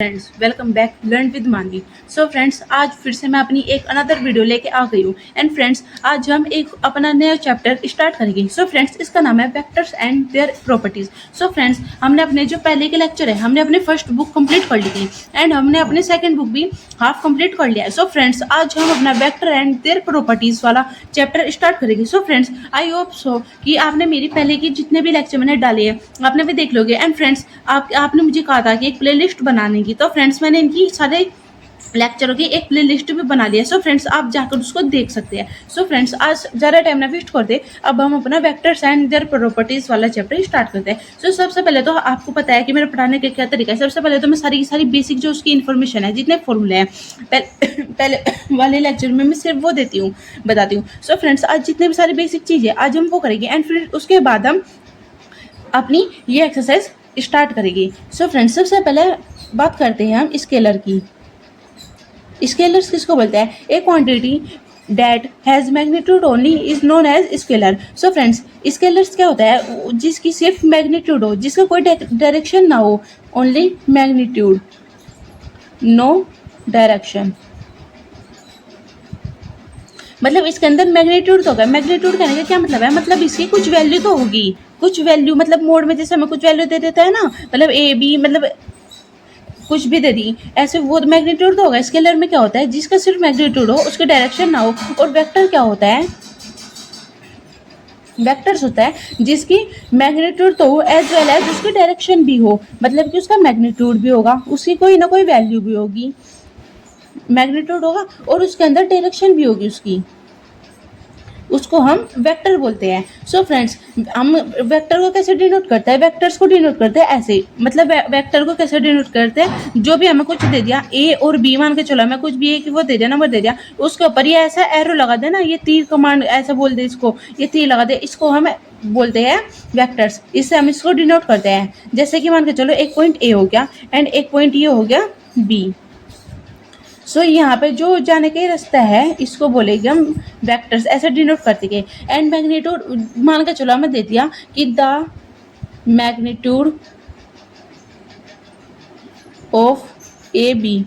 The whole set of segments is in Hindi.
Friends, welcome back learn with Manvi. So friends, आज फिर से मैं अपनी एक अनदर वीडियो लेके आ गई हूँ। एंड फ्रेंड्स, आज हम एक अपना नया चैप्टर स्टार्ट करेंगे। सो फ्रेंड्स, इसका नाम है vectors and their properties. So friends, हमने अपने जो पहले के लेक्चर है, हमने अपने फर्स्ट बुक कंप्लीट कर ली थी एंड हमने अपने सेकंड बुक भी हाफ कंप्लीट कर लिया है। सो फ्रेंड्स, आज हम अपना वेक्टर एंड देयर प्रॉपर्टीज वाला चैप्टर स्टार्ट करेंगे। So friends, I hope so कि आपने मेरी पहले की जितने भी लेक्चर मैंने डाले हैं आपने भी देख लोगे। एंड फ्रेंड्स, आपने मुझे कहा था कि एक प्लेलिस्ट बनाने की, तो फ्रेंड्स मैंने इनकी सारे लेक्चरों की एक प्लेलिस्ट भी बना लिया है। सो फ्रेंड्स, आप जाकर उसको देख सकते हैं। सो फ्रेंड्स, आज ज़्यादा टाइम ना वेस्ट करते, अब हम अपना वेक्टर्स एंड देयर प्रॉपर्टीज वाला चैप्टर स्टार्ट करते हैं। सो सबसे पहले तो आपको पता है कि मेरे पढ़ाने का क्या तरीका है। सबसे पहले तो मैं सारी की सारी बेसिक जो उसकी इन्फॉर्मेशन है, जितने फॉर्मूले हैं पहले वाले लेक्चर में मैं सिर्फ वो देती हूँ, बताती हूँ। सो फ्रेंड्स, आज जितने भी सारी बेसिक चीज़ें आज हम वो करेंगे एंड फिर उसके बाद हम अपनी ये एक्सरसाइज स्टार्ट करेंगे। सो फ्रेंड्स, सबसे पहले बात करते हैं हम स्केलर की। स्केलर्स किसको बोलते हैं? A quantity that has magnitude only is known as scalar. So friends, scalars क्या होता है? जिसकी सिर्फ मैग्नीट्यूड हो, जिसका कोई डायरेक्शन ना हो, ओनली मैग्नीट्यूड, नो डायरेक्शन। मतलब इसके अंदर मैग्नीट्यूड तो होगा। मैग्नीट्यूड कहने का क्या मतलब है? मतलब इसकी कुछ वैल्यू तो होगी, कुछ वैल्यू, मतलब मोड में जैसे हमें कुछ वैल्यू दे देता है ना, मतलब ए बी, मतलब कुछ भी दे दी, ऐसे वो मैग्नीट्यूड तो होगा। स्केलर में क्या होता है? जिसका सिर्फ मैग्नीट्यूड हो, उसके डायरेक्शन ना हो। और वेक्टर क्या होता है? वेक्टर्स होता है जिसकी मैग्नीट्यूड तो हो एज वेल एज उसकी डायरेक्शन भी हो, मतलब कि उसका मैग्नीट्यूड भी होगा, उसकी कोई ना कोई वैल्यू भी होगी, मैग्नीट्यूड होगा और उसके अंदर डायरेक्शन भी होगी उसकी, उसको हम वेक्टर बोलते हैं। सो फ्रेंड्स, हम वेक्टर को कैसे डिनोट करते हैं? वेक्टर्स को डिनोट करते हैं ऐसे, मतलब वेक्टर को कैसे डिनोट करते हैं? जो भी हमें कुछ दे दिया, ए और बी मान के चलो, हमें कुछ भी एक वो दे दिया, नंबर दे दिया, उसके ऊपर ये ऐसा एरो लगा देना, ये तीर कमांड ऐसा बोल दे इसको, ये तीर लगा दे, इसको हम बोलते हैं वेक्टर्स। इससे हम इसको डिनोट करते हैं। जैसे कि मान के चलो एक पॉइंट ए हो गया एंड एक पॉइंट ये हो गया बी। सो यहाँ पे जो जाने का रास्ता है इसको बोलेंगे हम वेक्टर्स, ऐसे डिनोट करते गए। एंड मैग्नीट्यूड मान के चलो हमें दे दिया कि the magnitude of a b,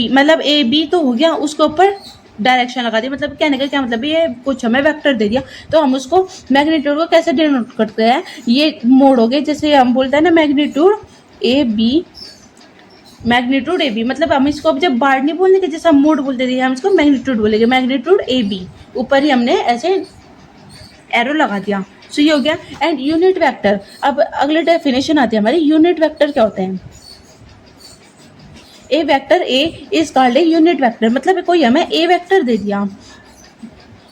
मतलब ए बी तो हो गया, उसके ऊपर डायरेक्शन लगा दी। मतलब कहने का क्या मतलब? ये कुछ हमें वेक्टर दे दिया तो हम उसको मैग्नीट्यूड को कैसे डिनोट करते हैं? ये मोड हो गए, जैसे हम बोलते हैं ना magnitude a b, magnitude a b, मतलब हम इसको अब जब बार नहीं बोलने के, जैसे हम मोड बोलते थे, हम इसको मैग्नीट्यूड बोलेंगे, मैग्नीट्यूड ए बी, ऊपर ही हमने ऐसे एरो लगा दिया। सो ये हो गया। एंड यूनिट वेक्टर, अब अगले डेफिनेशन आती है हमारी। यूनिट वेक्टर क्या होते हैं? A vector A is called a unit vector, मतलब कोई हमें ए वेक्टर दे दिया,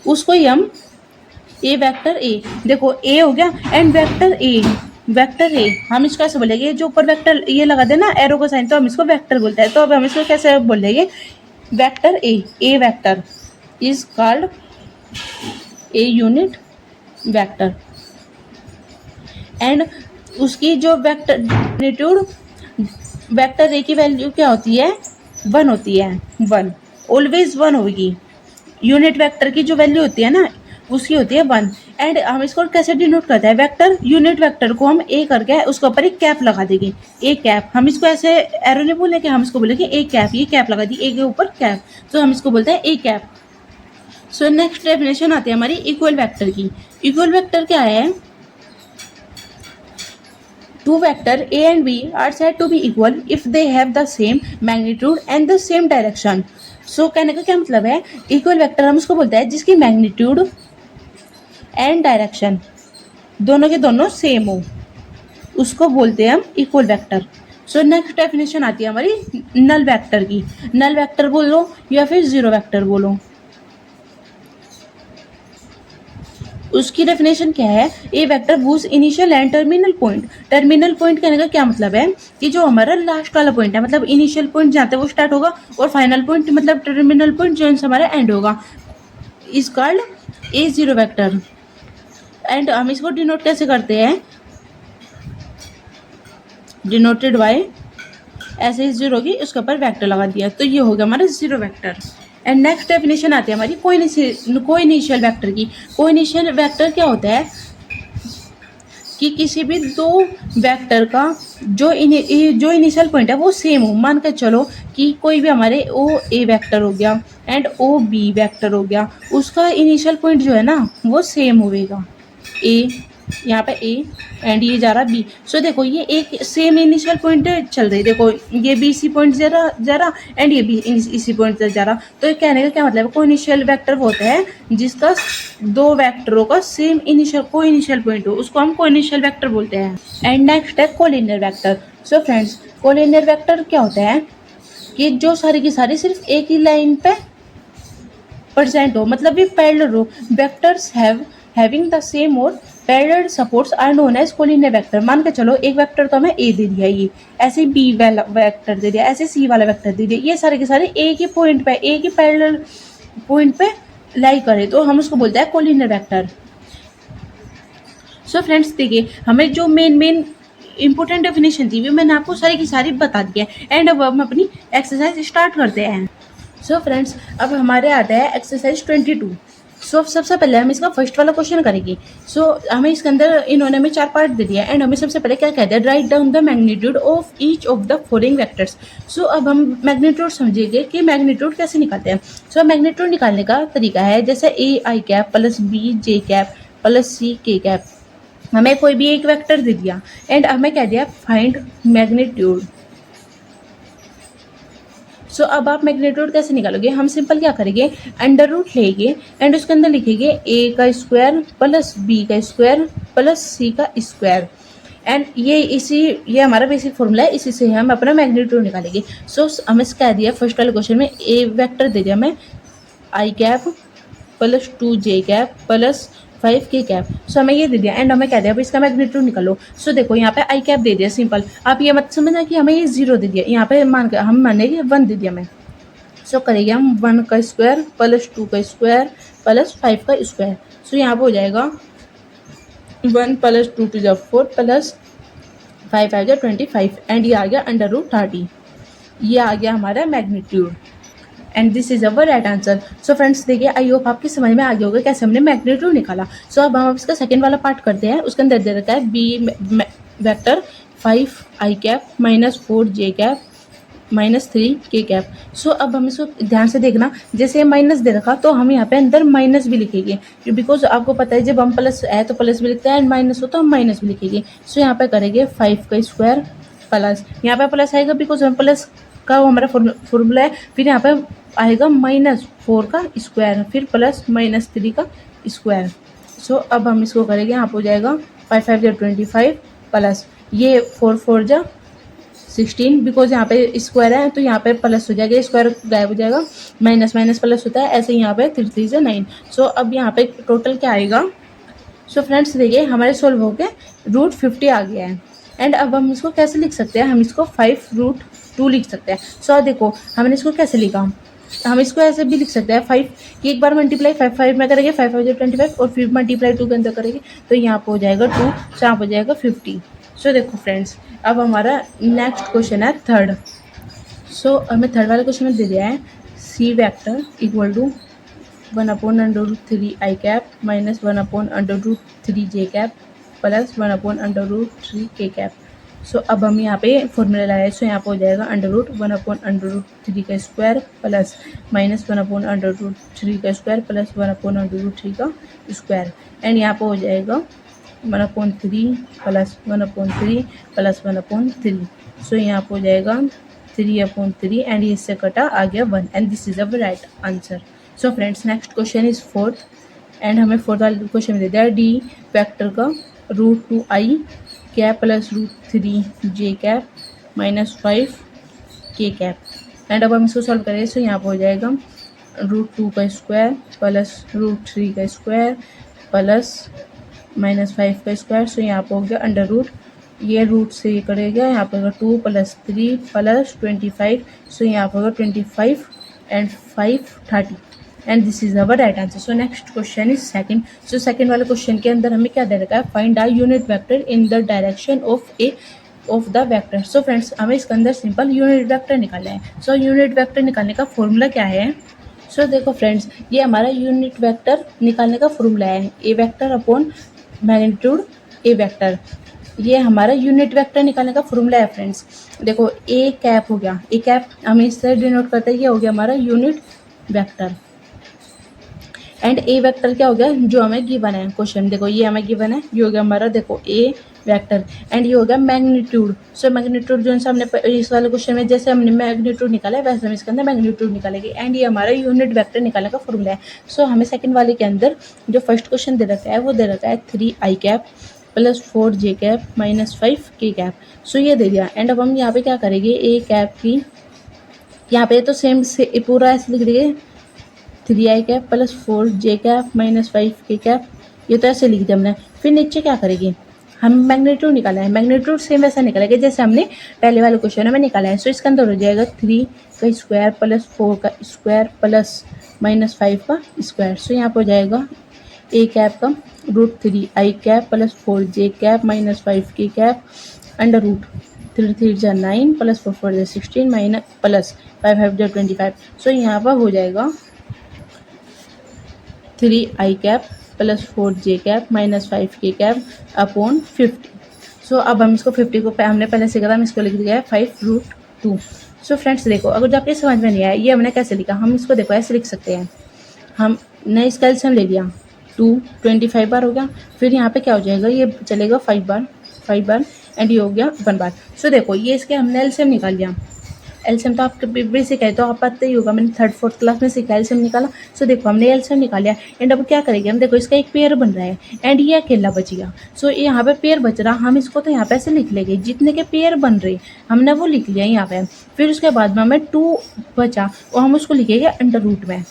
उसको ही हम ए वेक्टर ए, देखो ए हो गया एंड वेक्टर ए, वेक्टर ए हम इसको ऐसे बोलेंगे, जो ऊपर वेक्टर ये लगा देना एरो को साइन, तो हम इसको वेक्टर बोलते हैं। तो अब हम इसको कैसे बोलेंगे? Vector A vector is called a unit vector. And उसकी जो वेक्टर मैग्नीट्यूड, वेक्टर ए की वैल्यू क्या होती है? 1 होती है, 1 ऑलवेज 1 होगी। यूनिट वेक्टर की जो वैल्यू होती है ना, उसकी होती है 1। एंड हम इसको कैसे डिनोट करते हैं? वेक्टर, यूनिट वेक्टर को हम ए करके उसके ऊपर एक कैप लगा देंगे, ए कैप। हम इसको ऐसे एरो नहीं बोलेंगे, हम इसको बोलेंगे ए कैप, ये कैप लगा दी ए के ऊपर कैप, तो हम इसको बोलते हैं A cap. So next definition आती है हमारी इक्वल वेक्टर की। इक्वल वेक्टर क्या है? Two vector A and B are said to be equal if they have the same magnitude and the same direction. So कहने का क्या मतलब है? इक्वल वेक्टर हम उसको बोलते हैं जिसकी मैग्नीट्यूड एंड डायरेक्शन दोनों के दोनों सेम हो, उसको बोलते हैं हम equal vector. So next definition आती है हमारी नल वेक्टर की। नल वेक्टर बोलो या फिर जीरो वेक्टर बोलो, उसकी डेफिनेशन क्या है? A vector whose initial and terminal point. Terminal point कहने का क्या मतलब है? कि जो हमारा लास्ट वाला पॉइंट है, मतलब इनिशियल पॉइंट जहाँ वो स्टार्ट होगा और फाइनल पॉइंट मतलब टर्मिनल पॉइंट जो हमारा एंड होगा, is called A zero vector. And हम इसको डिनोट कैसे करते हैं? डिनोटेड बाय ऐसे जीरो की उसके ऊपर वेक्टर लगा दिया, तो ये हो गया हमारा zero vector. And next definition आती है हमारी कोइनिशियल वेक्टर की। कोइनिशियल वेक्टर क्या होता है? कि किसी भी दो वेक्टर का जो इनिशियल पॉइंट है वो सेम हो। मान के चलो कि कोई भी हमारे ओ ए वेक्टर हो गया एंड ओ बी वेक्टर हो गया, उसका इनिशियल पॉइंट जो है ना वो सेम होएगा। ए, यहाँ पे ए एंड ये जा रहा बी। सो देखो ये एक सेम इनिशियल पॉइंट चल रही, देखो ये बी इसी पॉइंट जा रहा एंड ये भी इसी पॉइंट से जा रहा। तो ये कहने का क्या मतलब है, को इनिशियल वेक्टर होता है जिसका दो वेक्टरों का सेम को इनिशियल पॉइंट हो, उसको हम को इनिशियल वेक्टर बोलते हैं। एंड नेक्स्ट है collinear vector. So friends collinear vector क्या होता है कि जो सारी की सारी सिर्फ एक ही लाइन पे प्रेजेंट हो, मतलब ये पैरेलल हो। वेक्टर्स हैविंग द सेम और parallel supports are known as collinear vector. मान के चलो एक वेक्टर तो हमें ए दे दिया, ये ऐसे बी वाला वेक्टर दे दिया, ऐसे सी वाला वेक्टर दे दिया, ये सारे के सारे एक ही पॉइंट पे एक ही पैरेलल पॉइंट पे लाई करे तो हम उसको बोलते हैं कोलिनियर वेक्टर। सो फ्रेंड्स देखिए हमें जो मेन इंपॉर्टेंट डेफिनेशन थी वो मैंने आपको सारी की सारी बता दी है। एंड अब हम अपनी एक्सरसाइज स्टार्ट करते हैं। सो फ्रेंड्स अब हमारे आता है एक्सरसाइज 22। सो सबसे पहले हम इसका फर्स्ट वाला क्वेश्चन करेंगे। सो हमें इसके अंदर इन्होंने हमें 4 पार्ट दे दिया एंड हमें सबसे पहले क्या कहते हैं, write down the magnitude of each of the following vectors. So अब हम मैग्नीट्यूड समझेंगे कि मैग्नीट्यूड कैसे निकालते हैं। सो मैग्नीट्यूड निकालने का तरीका है जैसे A I cap plus B J cap plus C K cap. हमें कोई भी एक वेक्टर दे दिया एंड हमें कह दिया फाइंड मैग्नीट्यूड। सो अब आप मैग्नीट्यूड कैसे निकालोगे, हम सिंपल क्या करेंगे, अंडर रूट लेंगे एंड उसके अंदर लिखेंगे ए का स्क्वायर प्लस बी का स्क्वायर प्लस सी का स्क्वायर। एंड ये हमारा बेसिक फॉर्मूला है, इसी से हम अपना मैग्नीट्यूड निकालेंगे। सो हमें कह दिया फर्स्ट वाले क्वेश्चन में ए वेक्टर दे दिया हमें आई कैप प्लस 2 जे कैप प्लस 5 के कैप। सो हमें ये दे दिया एंड हमें कह दिया अब इसका मैग्नीट्यूड निकालो। सो देखो यहाँ पे आई कैप दे दिया सिंपल। आप ये मत समझना कि हमें ये 0 दे दिया, यहाँ पे हम मानेंगे 1 दे दिया हमें। सो करेंगे हम 1 का स्क्वायर प्लस 2 का स्क्वायर प्लस 5 का स्क्वायर। सो यहाँ पे हो जाएगा 1 प्लस 2 टू द 4 प्लस 5 आ गया 25 एंड ये आ गया अंडर रूट 30। ये आ गया हमारा magnitude and this is our right answer. So friends देखिए आई होप आपकी समझ में आ गया होगा कैसे हमने मैग्नीट्यूड निकाला। सो अब हम इसका सेकंड वाला पार्ट करते हैं। उसके अंदर दे रखा है बी वेक्टर 5 आई कैप माइनस 4 जे कैप माइनस 3 के कैप। सो अब हम इसको ध्यान से देखना, जैसे माइनस दे रखा तो हम यहाँ पे अंदर माइनस भी लिखेंगे बिकॉज आपको पता है जब हम प्लस है तो प्लस भी लिखते हैं एंड माइनस हो तो हम माइनस भी लिखेंगे। सो यहाँ पे करेंगे 5 का स्क्वायर प्लस, यहाँ पे प्लस आएगा बिकॉज हम प्लस का वो हमारा फॉर्मूला है। फिर यहाँ पे आएगा -4 का स्क्वायर फिर प्लस -3 का स्क्वायर। सो अब हम इसको करेंगे, यहाँ पे हो जाएगा 5 5 जा 25 प्लस ये 4 4 जा 16 बिकॉज यहाँ पे स्क्वायर है तो यहाँ पे प्लस हो जाएगा, स्क्वायर गायब हो जाएगा, माइनस माइनस प्लस होता है, ऐसे यहाँ पे 3 3 जा 9। सो अब यहाँ पे टोटल क्या आएगा। सो फ्रेंड्स देखिए हमारे सोल्व हो गए, रूट 50 आ गया है। एंड अब हम इसको कैसे लिख सकते हैं, हम इसको 5√2 लिख सकते हैं। सो देखो हमने इसको कैसे लिखा, हम इसको ऐसे भी लिख सकते हैं 5 कि एक बार मल्टीप्लाई 5 5 में करेंगे 5 5 25 और फिर मल्टीप्लाई 2 के अंदर करेंगे तो यहाँ पे हो जाएगा 2, सो यहाँ पे हो जाएगा 50। सो देखो फ्रेंड्स अब हमारा नेक्स्ट क्वेश्चन है थर्ड। सो हमें थर्ड वाले क्वेश्चन में दे दिया है C vector equal to 1/√3 I cap minus 1/√3 J cap plus 1/√3 K cap. सो अब हम यहाँ पे फॉर्मूला लगाए। सो यहाँ पे हो जाएगा √1/√3 का स्क्वायर प्लस माइनस 1/√3 का स्क्वायर प्लस 1/√3 का स्क्वायर एंड यहाँ पे हो जाएगा 1/3 प्लस 1/3 प्लस 1/3। सो यहाँ पे हो जाएगा 3/3 एंड इससे कटा आ गया 1 and this is our right answer. So friends next question is fourth and हमें फोर्थ वाले क्वेश्चन में दे दिया डी वेक्टर का √2 i cap plus √3 J cap minus 5 के कैप। एंड अब हम इसको सॉल्व करें। सो यहाँ पर हो जाएगा √2 का स्क्वायर प्लस √3 का स्क्वायर प्लस -5 का स्क्वायर। सो यहाँ पर हो गया अंडर रूट, ये रूट से ये करेगा, यहाँ पर होगा 2 + 3 + 25। सो यहाँ पर होगा 25 and 5 30 and this is our right answer. So next question is second. So second वाले क्वेश्चन के अंदर हमें क्या दे रखा है, find the unit vector in the direction of the vector. So friends हमें इसके अंदर सिंपल यूनिट वेक्टर निकालना है। सो यूनिट वेक्टर निकालने का फॉर्मूला क्या है। सो देखो फ्रेंड्स ये हमारा यूनिट वेक्टर निकालने का फॉर्मूला है, a vector upon magnitude a vector, ये हमारा यूनिट वेक्टर निकालने का फॉर्मूला है फ्रेंड्स। देखो ए कैप हो गया, ए कैप हम इससे डिनोट करते हैं, ये हो गया हमारा unit vector. And A vector क्या हो गया, जो हमें गिवन है क्वेश्चन, देखो ये हमें गिवन है, ये हो गया हमारा देखो ए वेक्टर। एंड ये हो गया मैग्नीट्यूड। सो मैग्नीट्यूड जो हमने इस वाले क्वेश्चन में जैसे हमने मैग्नीट्यूड निकाला है वैसे हम इसके अंदर मैग्नीट्यूड निकालेंगे। एंड ये हमारा यूनिट वेक्टर निकालने का फॉर्मूला है। सो हमें सेकंड वाले के अंदर जो फर्स्ट क्वेश्चन दे रखा है वो दे रखा है 3i cap plus 4j cap minus 5k cap. So ये दे दिया। एंड अब हम यहाँ पे क्या करेंगे, ए कैप की यहाँ पे तो सेम से पूरा ऐसे लिख देंगे 3i cap plus 4j cap minus 5k cap, ये तो ऐसे लिख दिया हमने। फिर नीचे क्या करेंगे, हम मैग्नीट्यूड निकाला है, मैग्नीट्यूड सेम वैसा निकालेंगे जैसे हमने पहले वाले क्वेश्चन में निकाला है। सो इसके अंदर हो जाएगा 3 का स्क्वायर प्लस 4 का स्क्वायर प्लस माइनस 5 का स्क्वायर। सो यहाँ पर हो जाएगा ए कैप का root 3i cap plus 4j cap minus 5k cap under root 3 3 जा 9 प्लस 4 4 जा 16 माइनस प्लस 5 5 जा 25। सो यहाँ पर हो जाएगा 3i cap plus 4j cap minus 5k cap upon 50। सो अब हम इसको 50 को हमने पहले सीखा था, हम इसको लिख दिया है 5√2। सो फ्रेंड्स देखो, अगर जो आपके समझ में नहीं आया ये हमने कैसे लिखा, हम इसको देखो ऐसे लिख सकते हैं। हमने इसका एलसीएम ले लिया 2 25 बार हो गया, फिर यहाँ पे क्या हो जाएगा, ये चलेगा 5 बार एंड ये हो गया 1 बार। सो देखो ये इसके हमने एलसीएम निकाल लिया। एलसीएम तो आपके बेसिक है तो आप पता ही होगा, मैंने 3rd 4th क्लास में सीखा एलसीएम निकाला। सो देखो हमने एलसीएम निकाल लिया। एंड अब क्या करेंगे हम, देखो इसका एक पेयर बन रहा है एंड ये अकेला बच गया। सो यहाँ पे पेयर बच रहा, हम इसको तो यहाँ पे ऐसे लिख लेंगे, जितने के पेयर बन रहे हमने वो लिख लिया यहाँ पे। फिर उसके बाद में हमें 2 बचा और हम उसको लिखेंगे अंडर रूट में,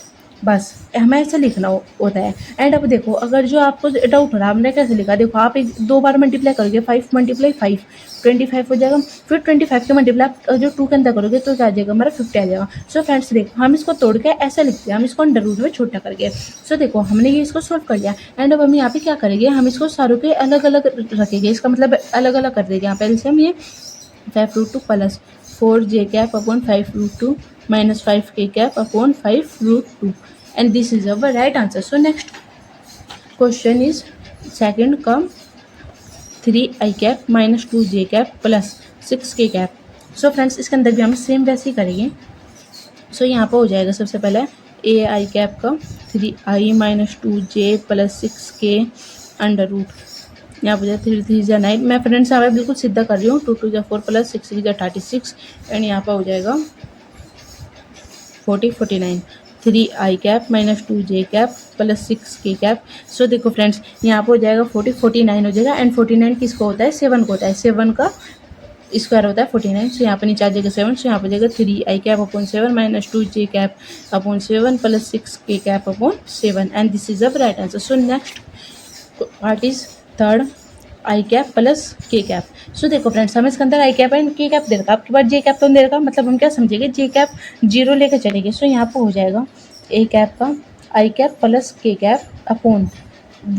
बस हमें ऐसे लिखना होता है। एंड अब देखो अगर जो आपको डाउट हो रहा है हमने कैसे लिखा, देखो आप 2 बार मल्टीप्लाई करोगे 5 × 5 25 हो जाएगा। फिर 25 के मल्टीप्लाई जो 2 के अंदर करोगे तो क्या आ जाएगा हमारा 50 आ जाएगा। सो फ्रेंड्स देखो हम इसको तोड़ के ऐसे लिखते हैं, हम इसको अंडर रूट में छोटा करके। सो देखो हमने ये इसको सॉल्व कर लिया। एंड अब हम यहाँ पे क्या करेंगे, हम इसको सारों के अलग अलग रखेंगे, इसका मतलब अलग अलग कर देंगे। यहाँ पे हम ये 5√2 plus 4j cap upon 5√2 minus 5k cap upon 5√2 and this is our right answer. So next question is second का 3i cap minus 2j cap plus 6k cap. So friends इसके अंदर भी हम सेम वैसे ही करेंगे। सो यहाँ पर हो जाएगा सबसे पहले ai कैप का 3i minus 2j plus 6k under root, यहाँ पर 3 3 जा 9। मैं फ्रेंड्स यहाँ पर बिल्कुल सीधा कर रही हूँ, 2 2 जा 4 प्लस 6 6 जा 36 एंड यहाँ पर हो जाएगा 40 49 3i cap minus 2j cap plus 6k cap. So देखो फ्रेंड्स यहाँ पर हो जाएगा 40 49 हो जाएगा। एंड 49 किसको होता है, 7 को होता है, 7 का स्क्वायर होता है 49। सो यहाँ पर नीचे आ जाएगा 7। सो यहाँ पर जाएगा 3i cap upon 7 minus 2j cap upon 7 plus 6k cap upon 7 and this is a right answer. So next part is third I cap plus के कैप। सो देखो फ्रेंड्स हमें इसके अंदर आई कैप एंड के कैप दे रखा, आपके पास जे कैप तो दे रखा, मतलब हम क्या समझेंगे जे कैप 0 लेकर चलेंगे। सो यहाँ पर हो जाएगा ए कैप का आई कैप प्लस के कैप अपॉन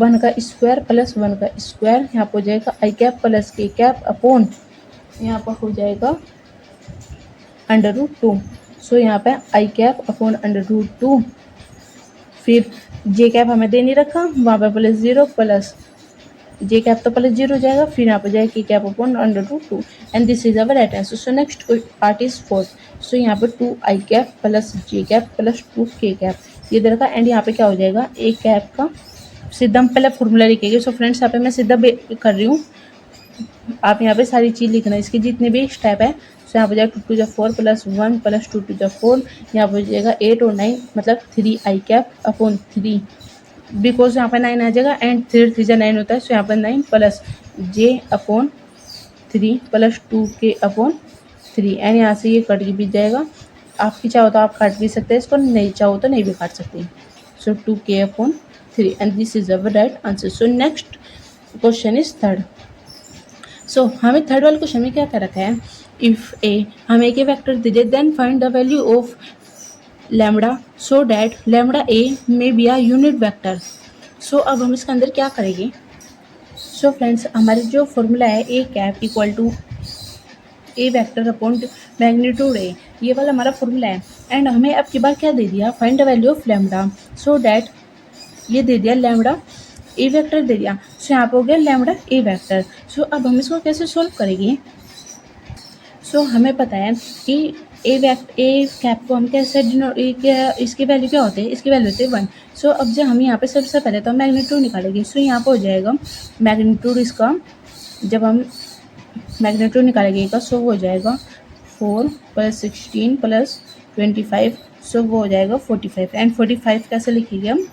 1 का स्क्वायर प्लस 1 का स्क्वायर, यहाँ पर हो जाएगा आई कैप प्लस के कैप अपॉन यहाँ पर हो जाएगा अंडर रूट 2। सो यहाँ पे आई कैप अपॉन अंडर रूट 2, फिर जे कैप हमें दे नहीं रखा, वहाँ पे प्लस 0 प्लस जे कैप तो प्लस 0 हो जाएगा, फिर यहाँ पर जाएगा k cap upon under root 2 and this is our right answer. So next part is fourth. So यहाँ पर 2 i cap plus j cap plus 2 k cap ये दे रखा। एंड यहाँ पे क्या हो जाएगा ए कैप का सीधा हम पहले फॉर्मूला लिखेंगे। सो फ्रेंड्स यहाँ पे मैं सीधा कर रही हूँ, आप यहाँ पे सारी चीज़ लिखना इसकी जितने भी स्टेप है। सो यहाँ पर जाएगा 2 2 जा 4 प्लस 1 प्लस 2 2 जा 4, यहाँ पर जाएगा 8 और 9 मतलब 3 आई कैप अपॉन 3 बिकॉज यहाँ पर 9 आ जाएगा एंड 3 3 जा 9 होता है। सो यहाँ पर 9 प्लस जे अपॉन 3 प्लस 2 के अपॉन 3 एंड यहाँ से ये कट भी जाएगा। आपकी चाहो तो आप काट भी सकते हैं इसको, नहीं चाहो तो नहीं भी काट सकते। So 2k upon 3 and this is our right answer. So next question is third. So हमें थर्ड वाले क्वेश्चन में क्या कर रखा है, इफ़ ए हमें एक वेक्टर दीजिए then find the value of lambda so that lambda a में बी आ यूनिट वेक्टर। सो अब हम इसके अंदर क्या करेंगे। सो फ्रेंड्स हमारे जो फॉर्मूला है a cap equal to a vector upon magnitude a, ये वाला हमारा फॉर्मूला है। एंड हमें अब की बार क्या दे दिया, find the value of lambda so that ये दे दिया लैम्बडा ए वेक्टर दे दिया, सो यहाँ पे हो गया लैम्बडा ए वेक्टर। सो अब हम इसको कैसे सोल्व करेंगे? सो हमें पता है कि ए कैप को हम कैसे इसकी वैल्यू क्या होती है, इसकी वैल्यू होती है 1। सो अब जब हम यहाँ पे सबसे पहले तो मैग्नीट्यूड निकालेंगे। सो यहाँ पे हो जाएगा मैग्नीट्यूड इसका, जब हम मैग्नीट्यूड निकालेंगे इसका, सो वो हो जाएगा 4 + 16 + 25, सो वो हो जाएगा 45। एंड 45 कैसे लिखेंगे हम?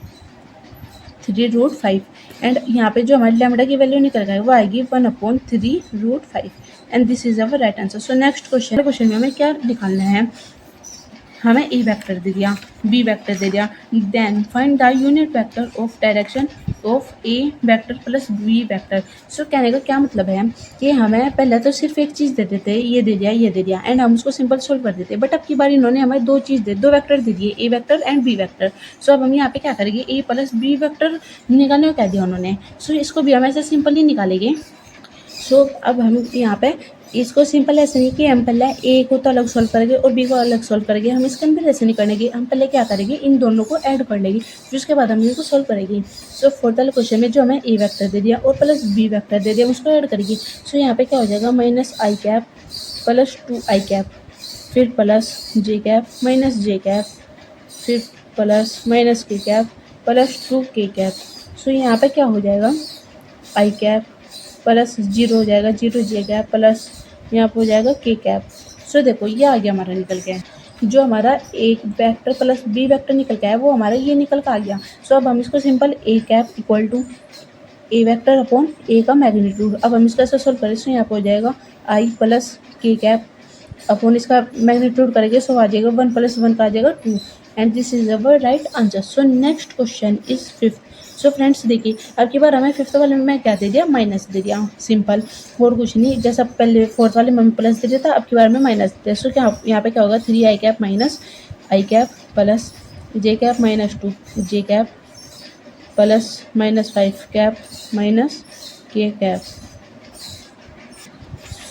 3√5। एंड यहाँ पे जो हमारी लैम्बडा की वैल्यू निकल गई वो आएगी 1/3√5। And this is our right answer. So next question में हमें क्या निकालना है? हमें ए वेक्टर दे दिया, बी वेक्टर दे दिया, then find the unit vector of direction of a vector plus b vector. So कहने का क्या मतलब है कि हमें पहले तो सिर्फ एक चीज़ दे देते, ये दे दिया, ये दे दिया, एंड हम उसको सिंपल सोल्व कर देते, बट अब की बार इन्होंने हमें दो वेक्टर दे दिए, ए vector and B vector. So अब हम यहाँ पे क्या करेंगे? ए प्लस बी वेक्टर निकालने को कह दिया उन्होंने। सो इसको भी हम ऐसे सिंपली निकालेंगे। सो अब हम यहाँ पे इसको सिंपल ऐसे नहीं कि हम पहले ए को तो अलग सॉल्व करेंगे और बी को अलग सॉल्व करेंगे, हम इसके अंदर ऐसे नहीं करेंगे। हम पहले क्या करेंगे? इन दोनों को ऐड कर लेंगे, फिर उसके बाद हम इनको सॉल्व करेंगे। सो फोर्थ वाले क्वेश्चन में जो हमें ए वेक्टर दे दिया और प्लस बी वेक्टर दे दिया, उसको ऐड करेंगे। सो यहाँ पे क्या हो जाएगा? -i कैप + 2i कैप, फिर plus j cap -j cap, फिर plus -k cap + 2k cap. So यहाँ पे क्या हो जाएगा? i कैप प्लस 0 हो जाएगा, 0 j कैप प्लस यहाँ पे हो जाएगा k कैप। सो देखो ये आ गया हमारा निकल के, जो हमारा एक वेक्टर प्लस बी वेक्टर निकल के आया वो हमारा ये निकल के आ गया। सो अब हम इसको simple a cap equal to a vector upon a का मैग्नीट्यूड, अब हम इसका ऐसे सोल्व करें। सो यहाँ पे हो जाएगा आई प्लस के कैप अपॉन इसका मैग्नीट्यूड करेंगे, सो आ जाएगा 1 + 1 का आ जाएगा 2। And this is our right answer. So next question is fifth. So friends देखिए, अब की बार हमें फिफ्थ वाले में क्या दे दिया? माइनस दे दिया, सिंपल, और कुछ नहीं। जैसा पहले फोर्थ वाले में प्लस दे दिया था, अब की बार में माइनस दे दिया। सो क्या यहाँ पे क्या होगा? 3i cap minus i cap plus j cap -2j cap plus -5 cap minus k cap,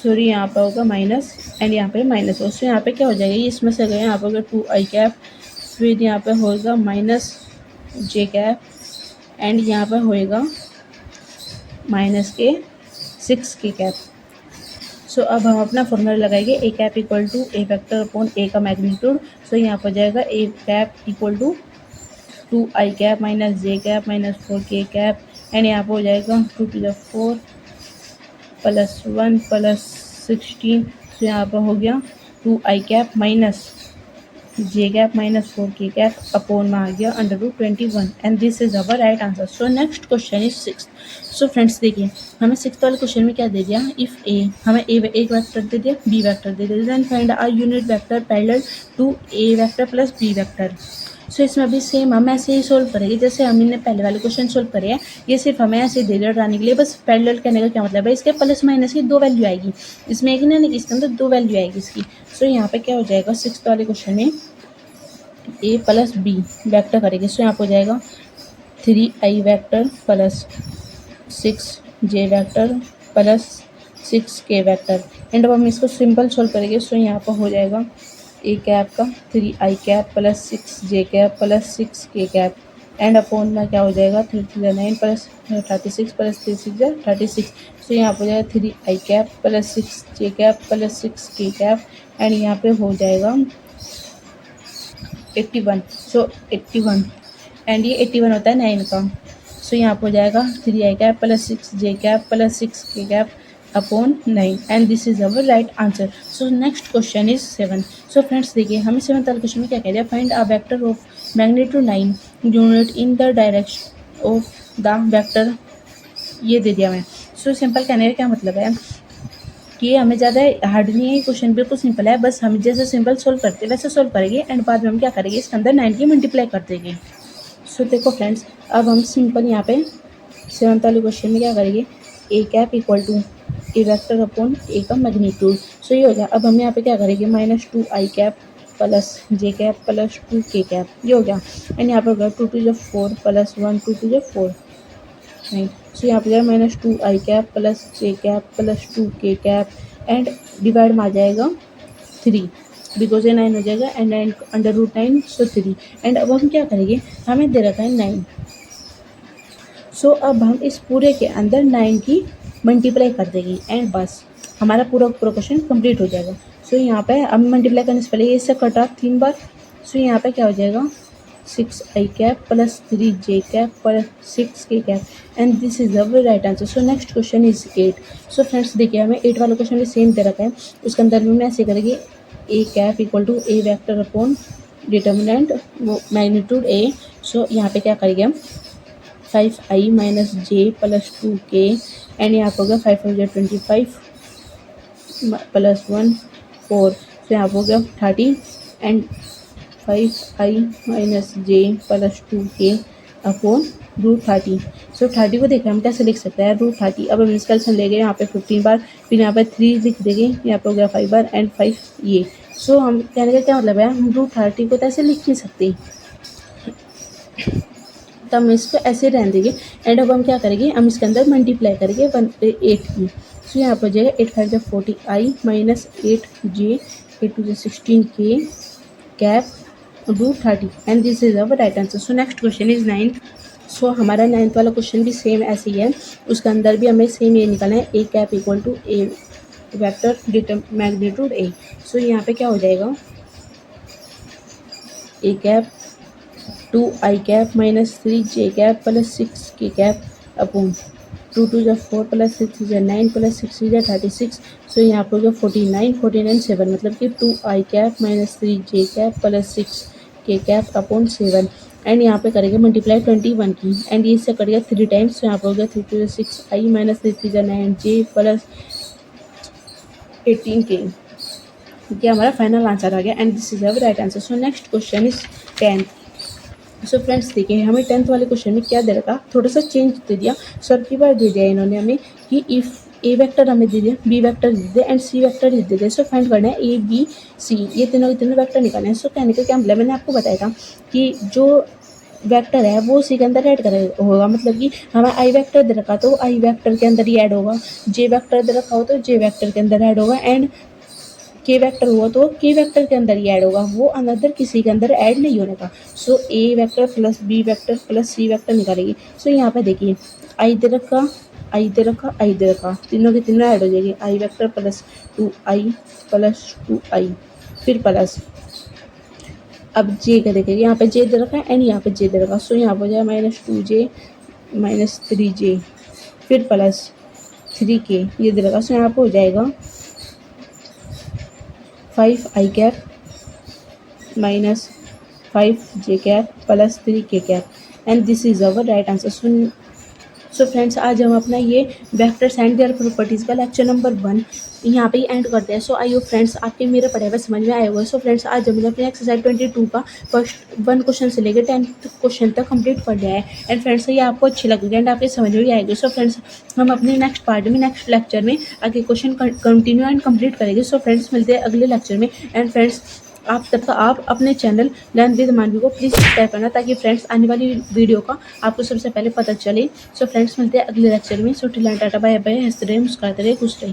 sorry यहाँ पे होगा माइनस एंड यहाँ पे माइनस। उससे यहाँ पे क्या हो जाएगा? ये इसमें से गए, यहाँ पे होगा 2i कैप, फिर यहाँ पे होगा -j कैप एंड यहाँ पे होएगा -6k कैप। सो अब हम अपना फॉर्मूला लगाएंगे, a cap equal to a vector upon a का मैग्नीट्यूड। सो यहाँ पर जाएगा a cap equal to 2i cap -j cap -4k cap and यहाँ पर हो जाएगा 2 to the 4 + 1 + 16। तो यहाँ पर हो गया 2i cap -j cap -4k cap upon में आ गया √21 and this is our right answer. So next question is sixth. So friends देखिए, हमें सिक्स्थ वाले क्वेश्चन में क्या दे दिया? इफ़ ए, हमें एक वेक्टर दे दिया, बी वेक्टर दे दिया, then find a unit vector parallel to a vector plus b vector. So इसमें भी सेम हम ऐसे ही सोल्व करेंगे जैसे हमने पहले वाले क्वेश्चन सोल्व करे हैं। ये सिर्फ हमें ऐसे दे दिया डालने के लिए, बस पैरेलल कहने का क्या मतलब है? इसके प्लस माइनस की 2 वैल्यू आएगी, इसमें एक नहीं, इसके अंदर 2 वैल्यू आएगी इसकी। सो यहाँ पे क्या हो जाएगा? सिक्स्थ वाले क्वेश्चन में ए प्लस बी वेक्टर करेंगे। सो यहाँ पे हो जाएगा 3i vector plus 6j vector plus 6k vector and अब हम इसको सिंपल सोल्व करेंगे। सो यहाँ पर हो जाएगा ए कैप का 3i cap plus 6j cap plus 6k cap and upon में क्या हो जाएगा? 3 + 9 + 36 + 3 = 36। सो यहाँ पर हो जाएगा 3i cap plus 6j cap plus 6k cap and यहाँ पे हो जाएगा 81। सो 81 एंड ये 81 होता है 9 का। सो यहाँ पर हो जाएगा 3i cap plus 6j cap plus 6k cap upon 9 and this is our right answer. So next question is 7। So friends देखिए, हमें 7th वाले क्वेश्चन में क्या कह दिया? Find a vector of magnitude 9 unit in the direction of the vector, ये दे दिया हमें। सो सिंपल कहने का क्या मतलब है कि हमें ज़्यादा हार्ड नहीं है, क्वेश्चन बिल्कुल सिंपल है, बस हम जैसे सिंपल सोल्व करते हैं वैसे सोल्व करेंगे एंड बाद में हम क्या करेंगे? इसके अंदर 9 की मल्टीप्लाई कर देंगे। सो देखो फ्रेंड्स, अब हम सिंपल यहाँ पे 7th वाले क्वेश्चन में क्या करेंगे? A cap equal to a vector upon a का मैग्नीट्यूड। सो ये हो गया। अब हम यहाँ पे क्या करेंगे? -2i cap plus j cap plus 2k cap, ये हो गया एंड यहाँ पे हो गया 2 to the 4 + 1 2 to the 4 9। सो यहाँ पे जाएगा -2i cap plus j cap plus 2k cap and divide में आ जाएगा 3 बिकॉज ये 9 हो जाएगा एंड √9 सो 3 एंड अब हम क्या करेंगे? हमें दे रखा है 9। सो अब हम इस पूरे के अंदर 9 की मल्टीप्लाई कर देंगे एंड बस हमारा पूरा क्वेश्चन कंप्लीट हो जाएगा। सो यहाँ पे अब मल्टीप्लाई करने से पहले ये इससे कट ऑफ 3 बार। सो यहाँ पे क्या हो जाएगा 6i cap plus 3j cap plus 6k cap and this is the right answer. So next question is 8। So friends देखिए हमें 8 वाला क्वेश्चन भी सेम दे रखा है, उसके अंदर भी मैं ऐसे करेंगे a cap equal to a vector upon determinant वो मैग्नीट्यूड a। सो यहाँ पे क्या करेंगे हम 5i minus J plus 2k and यहाँ पर होगा 5 25 प्लस 1 4। सो यहाँ पर हो गया 30 and 5i minus J plus 2k upon √30। सो 30 को देखिए हम कैसे लिख सकते हैं √30। अब हम इसका कैलकुलेशन ले गए यहाँ पे 15 बार, फिर यहाँ पे 3 लिख देंगे, यहाँ पे हो गया 5 बार एंड 5 ये। सो हम कहने का क्या मतलब है हम √30 को तो ऐसे लिख नहीं सकते, तो हम इसको ऐसे रहने देंगे एंड अब हम क्या करेंगे हम इसके अंदर मल्टीप्लाई करेंगे 8 की। सो यहाँ पर हो जाएगा 8 5 40i minus 8j 8 2 16k cap √30 and this is our right answer. So next question is 9th। सो हमारा 9th वाला क्वेश्चन भी सेम ऐसे ही है, उसके अंदर भी हमें सेम ये निकालना है a cap equal to a vector magnitude a। So यहाँ पे क्या हो जाएगा a cap 2i cap minus 3j cap plus 6k cap upon 2 2 4 plus 6 9 plus 6 36। So यहाँ पर जो 49 7 मतलब कि 2i cap minus 3j cap plus 6k cap upon 7 and यहाँ पे करेंगे मल्टीप्लाई 21 की एंड ये इससे करेगा 3 टाइम्स। सो यहाँ पर हो गया 3 2 6i minus 3 9j plus 18k। ये हमारा फाइनल आंसर आ गया and this is our right answer. So next question is 10th। So friends देखिए हमें 10th वाले क्वेश्चन में क्या दे रखा, थोड़ा सा चेंज दे दिया, सर की बार दे दिया इन्होंने हमें कि इफ़ ए वेक्टर हमें दे दिया, बी वेक्टर दे दिया एंड सी वेक्टर दे दिया। सो फाइंड करना है ए बी सी, ये तीनों के तीनों वेक्टर निकालने हैं। सो कहने का क्या मतलब मैंने आपको बताया था कि जो वेक्टर है वो सी के अंदर ऐड करेगा होगा, मतलब कि हमें आई वेक्टर दे रखा तो आई वेक्टर के अंदर ही ऐड होगा, जे वेक्टर दे रखा हो तो जे वेक्टर के अंदर ऐड होगा एंड के वेक्टर हुआ तो के वेक्टर के अंदर ही ऐड होगा, वो अनदर किसी के अंदर ऐड नहीं होने का। So a vector plus b vector plus c vector निकालेगी। सो यहाँ पे देखिए आई दे रखा आई दे रखा आई दे रखा, तीनों के तीनों ऐड हो जाएगी, आई वेक्टर प्लस 2i फिर प्लस अब जे का देखिए यहाँ पे जे दे रखा है एंड यहाँ पे जे दे रखा। सो यहाँ पर हो जाएगा माइनस 2j माइनस 3j फिर प्लस 3k ये दे रखा। सो यहाँ पर हो जाएगा 5i cap minus 5j cap plus 3k cap and this is our right answer. So friends आज हम अपना ये वेक्टर्स एंड देयर प्रॉपर्टीज़ का लेक्चर नंबर 1 यहाँ पे ही एंड करते हैं। सो आई होप फ्रेंड्स आपके मेरे पढ़े हुए समझ में आए हुए। सो फ्रेंड्स आज हमने अपने एक्सरसाइज 22 का फर्स्ट 1 क्वेश्चन से लेकर 10th क्वेश्चन तक कंप्लीट कर लिया है एंड फ्रेंड्स ये आपको अच्छी लगेगी एंड आपके समझ में भी आएगी। सो फ्रेंड्स हम अपने नेक्स्ट पार्ट में नेक्स्ट लेक्चर में आगे क्वेश्चन कंटिन्यू एंड कंप्लीट करेंगे। सो फ्रेंड्स मिलते हैं अगले लेक्चर में एंड फ्रेंड्स आप तब तक आप अपने चैनल लर्न विद मानवी को प्लीज़ सब्सक्राइब करना ताकि फ्रेंड्स आने वाली वीडियो का आपको सबसे पहले पता चले। सो फ्रेंड्स मिलते हैं अगले लेक्चर में। So till tata bye bye, हंसते रहे मुस्कुराते रहे खुश रहे।